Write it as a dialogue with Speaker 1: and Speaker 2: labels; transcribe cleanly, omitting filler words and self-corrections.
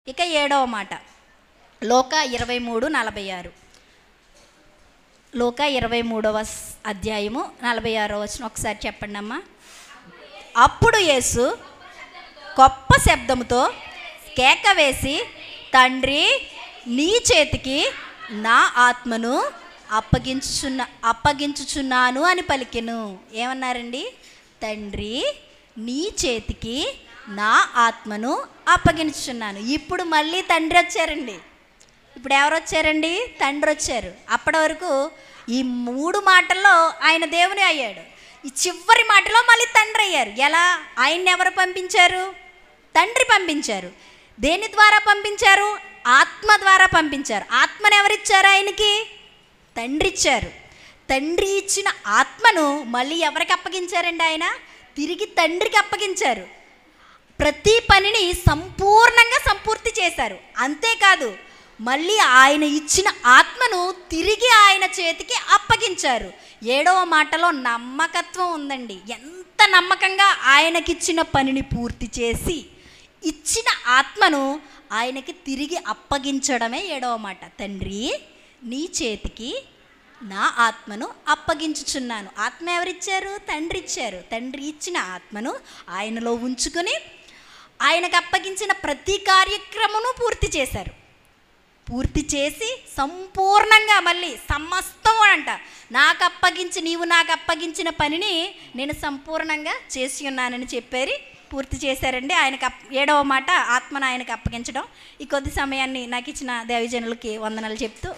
Speaker 1: ఇక 7వ మాట లోకా 23:46. లోకా 23వ అధ్యాయము 46వ వచనం ఒకసారి చెప్పండి అమ్మా. అప్పుడు యేసు గొప్ప శబ్దముతో కేక వేసి, తండ్రి, నీ చేతికి నా ఆత్మను అప్పగించుచున్నాను అని పలికెను. ఏమన్నారండి? తండ్రి, నీ చేతికి నా ఆత్మను అప్పగించుచున్నాను. ఇప్పుడు మళ్ళీ తండ్రి వచ్చారండి. ఇప్పుడు ఎవరు వచ్చారండి? తండ్రి వచ్చారు. అప్పటి వరకు ఈ 3 మాటల్లో ఆయన దేవుని అయ్యాడు. ఈ చివరి మాటలో మళ్ళీ తండ్రి అయ్యారు. ఎలా? ఆయన్ని ఎవరు పంపించారు? తండ్రి పంపించారు. దేని ద్వారా పంపించారు? ఆత్మ ద్వారా పంపించారు. ఆత్మను ఎవరిచ్చారు? ఆయనకి తండ్రి ఇచ్చారు. తండ్రి ఇచ్చిన ఆత్మను మళ్ళీ ఎవరికి అప్పగించారండి? ఆయన తిరిగి తండ్రికి అప్పగించారు. ప్రతి పనిని సంపూర్ణంగా సంపూర్తి చేశారు. అంతేకాదు, మళ్ళీ ఆయన ఇచ్చిన ఆత్మను తిరిగి ఆయన చేతికి అప్పగించారు. 7వ మాటలో నమ్మకత్వం ఉందండి. ఎంత నమ్మకంగా ఆయనకిచ్చిన పనిని పూర్తి చేసి ఇచ్చిన ఆత్మను ఆయనకి తిరిగి అప్పగించడమే 7వ మాట. తండ్రి, నీ చేతికి నా ఆత్మను అప్పగించుచున్నాను. ఆత్మ ఎవరిచ్చారు? తండ్రి ఇచ్చారు. తండ్రి ఇచ్చిన ఆత్మను ఆయనలో ఉంచుకొని ఆయనకు అప్పగించిన ప్రతి కార్యక్రమను పూర్తి చేశారు. పూర్తి చేసి సంపూర్ణంగా మళ్ళీ సమస్తం అంట నీవు నాకు అప్పగించిన పనిని నేను సంపూర్ణంగా చేసి ఉన్నానని చెప్పారు. పూర్తి చేశారండి. ఆయనకు 7వ మాట ఆత్మను ఆయనకు అప్పగించడం. ఈ కొద్ది సమయాన్ని నాకు ఇచ్చిన దేవజనులకి వందనాలు చెప్తూ